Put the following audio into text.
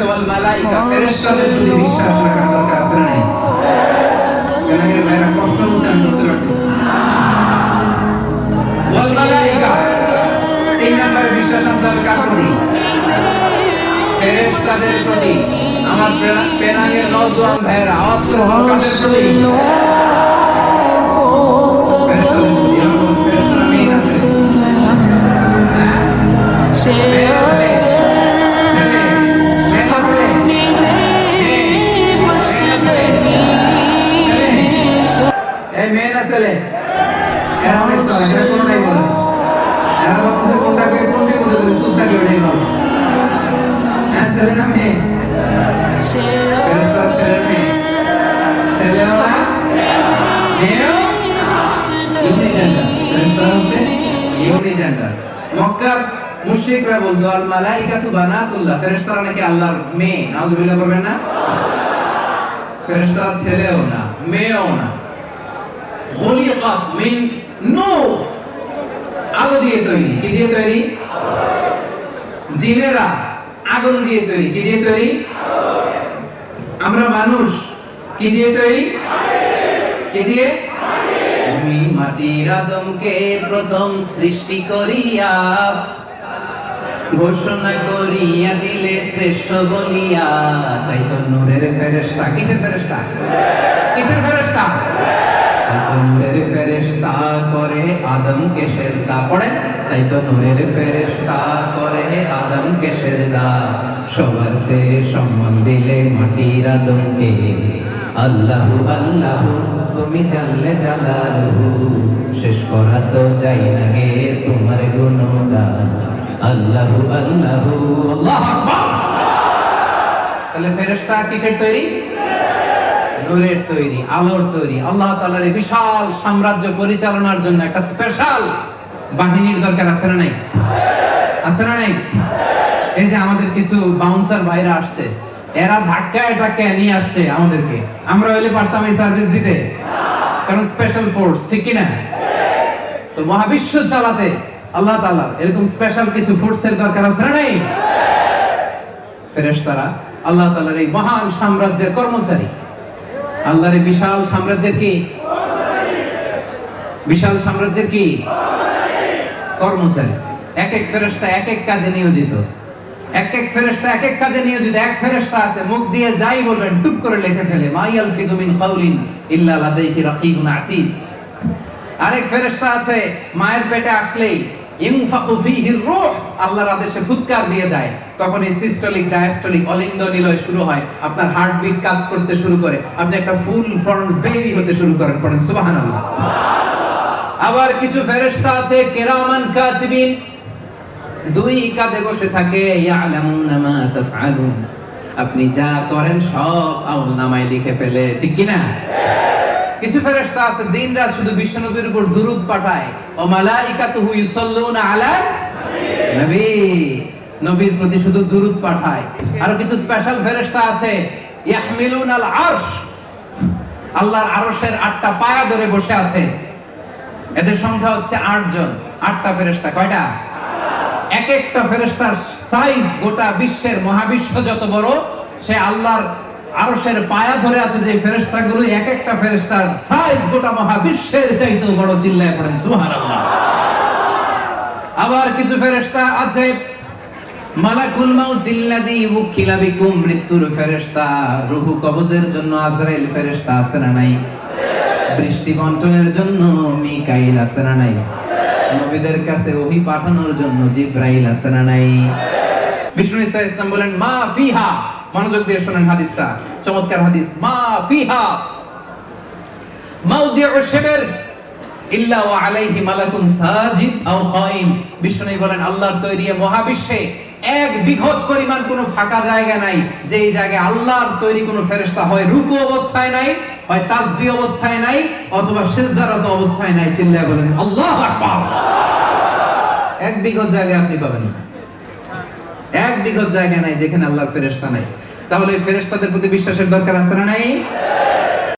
ওয়াল মালাইকা ফেরেশতাদের প্রতি বিশ্বাস রাখার দরকার আছে না নাই? কেন এর বাইরে প্রশ্ন উচ্চারণ করতে পারতেছে ওয়াল মালাইকা তিন নম্বরে বিশ্বাস আনতে হবে কার প্রতি? ফেরেশতাদের প্রতি। আমার পেনাঙ্গের নওজোয়ান ভাইয়েরা আওয়াজ করে কাদের প্রতি? ফেরেশতাদের প্রতি। এরকম ফেরেশতারা মেইন আছে। এই মেয়ে না ছেলে? এরা অনেক চলে, এরা কোনো নাই বলে। এরা বলতেছে কোনটাকে কোনটি বলে বলে সুদ্ধাকে ওটাই বলে। হ্যাঁ ছেলে না মেয়ে? ফেরেশতার ছেলে মেয়ে? ছেলেও না মেয়েও ইউনিজেন্ডার। ফেরেশতারা হচ্ছে ইউনিজেন্ডার। মক্কার মুশরিকরা বলতো আল মালাইকাতু বানাতুল্লাহ, ফেরেশতারা নাকি আল্লাহর মেয়ে। নাউজুবিল্লাহ করবেন না? ফেরেশতারা ছেলেও না মেয়েও না। খুলিকাত মিন নূর, আলো দিয়ে তৈরি। কি দিয়ে তৈরি? জিনেরা আগুন দিয়ে তৈরি। কি দিয়ে তৈরি? আমরা মানুষ কি দিয়ে তৈরি? কি দিয়ে? তুমি মাটির আদমকে প্রথম সৃষ্টি করিয়া ঘোষণা করিয়া দিলে শ্রেষ্ঠ বলিয়া। তাই তো নূরের ফেরেশতা। কিসের ফেরেশতা? কিসের ফেরেশতা? নূরের ফেরেশতা করে আদমকে সেজদা। পড়ে তাই তো নূরের ফেরেশতা করে আদমকে সেজদা। সবার চেয়ে সম্মান দিলে মাটির আদমকে। আল্লাহু আল্লাহু তুমি জানলে জালালুহু, শেষ করা তো যাই না গে তোমার গুণগান। আল্লাহু আল্লাহু আল্লাহু আকবার। তাহলে ফেরেশতা কিসের তৈরি? নূরের তৈরি, আলোর তৈরি। আল্লাহ তাআলার এই বিশাল সাম্রাজ্য পরিচালনার জন্য একটা স্পেশাল বাহিনীর দরকার আছে না নাই? আছে না নাই? এই যে আমাদের কিছু বাউন্সার ভাইরা আসছে, এরা ধাক্কায় ধাক্কায় নিয়ে আসছে আমাদেরকে। আমরা হইলে পারতাম এই সার্ভিস দিতে? কারণ স্পেশাল ফোর্স, ঠিক কি না? তো মহাবিশ্ব চালাতে আল্লাহ তাআলা এরকম স্পেশাল কিছু ফোর্সের দরকার আছে না নাই? ফেরেশতারা আল্লাহ তাআলার এই মহান সাম্রাজ্যের কর্মচারী। আল্লাহর এই বিশাল সাম্রাজ্যের কি? বিশাল সাম্রাজ্যের কি? কর্মচারী। এক এক ফেরেশতা এক এক কাজে নিয়োজিত। এক এক ফেরেশতা এক এক কাজে নিয়োজিত। এক ফেরেশতা আছে মুখ দিয়ে যাই বলবেন টুপ করে লিখে ফেলে। মা ইয়ালফিযু মিন কাউলিন ইল্লা লাদাইহি রাকীবুন আতীদ। আরেক ফেরেশতা আছে মায়ের পেটে আসলেই ইনফাখু ফীহির রূহ, আল্লাহর আদেশে ফুৎকার দিয়ে যায়। তখন সিস্টোলিক ডায়াস্টোলিক অলিন্দ নিলয় শুরু হয়, আপনার হার্টবিট কাজ করতে শুরু করে, আপনি একটা ফুল ফর্ম বেবি হতে শুরু করেন। পড়েন সুবহানাল্লাহ। আবার কিছু ফেরেশতা আছে কিরামান কাতিবিন, দুই কাঁধে বসে থাকে। ইয়ালামুনা মা তাফআলুন, আপনি যা করেন সব আমলনামায় লিখে ফেলে, ঠিক কি না? কিছু ফেরেশতা আছে দিনরাত শুধু বিশ্বনবীর উপর দুরূদ পাঠায়। ও মালাইকাতুহু ইউসাল্লুনা আলা নবী, নবীর প্রতি শুধু দুরূদ পাঠায়। আর কিছু স্পেশাল ফেরেশতা আছে ইয়াহমিলুনাল আরশ, আল্লাহর আরশের 8টা পায়া ধরে বসে আছে। এদের সংখ্যা হচ্ছে 8 জন। 8টা ফেরেশতা। কয়টা? এক একটা ফেরেশতার সাইজ গোটা বিশ্বের মহাবিশ্ব যত বড়, সে আল্লাহর আরশের পায়া ধরে আছে যে ফেরেশতাগুলো, এক একটা ফেরেশতার সাইজ গোটা মহাবিশ্বের চাইতেও বড়। চিল্লায় পড়েন সুবহানাল্লাহ। আবার কিছু ফেরেশতা আছে মালাকুল মাউত জিল্লাযী উকিলা বিকুম, মৃত্যুর ফেরেশতা। রূহ কবজের জন্য আজরাইল ফেরেশতা আছে না নাই? বৃষ্টি বন্টনের জন্য মিকাইল আছে না নাই? নবীদের কাছে ওহী পাঠানোর জন্য জিবরাইল আছে না নাই? বিষ্ণু ঈসা ইসলাম বলেন মা ফিহা, মনোযোগ দিয়ে শুনেন হাদিসটা, চমৎকার হাদিস। মা ফিহা মাউদিউ শিবর ইল্লা ওয়া আলাইহি মালাকুন সাজিদ আও কাইম। বিষ্ণু বলেন আল্লাহর তৈরি মহাবিশ্বে এক বিঘত পরিমাণ কোনো ফাঁকা জায়গা নাই যেই জায়গায় আল্লাহর তৈরি কোনো ফেরেশতা হয় রুকু অবস্থায় নাই, হয় তাসবিহ অবস্থায় নাই, অথবা সিজদারত অবস্থায় নাই। চিল্লায় বলেন আল্লাহু আকবার। এক বিঘত জায়গা আপনি পাবেন না। এক বিঘত জায়গা নাই যেখানে আল্লাহর ফেরেশতা নাই। তাহলে ফেরেশতাদের প্রতি বিশ্বাসের দরকার আছে না নাই?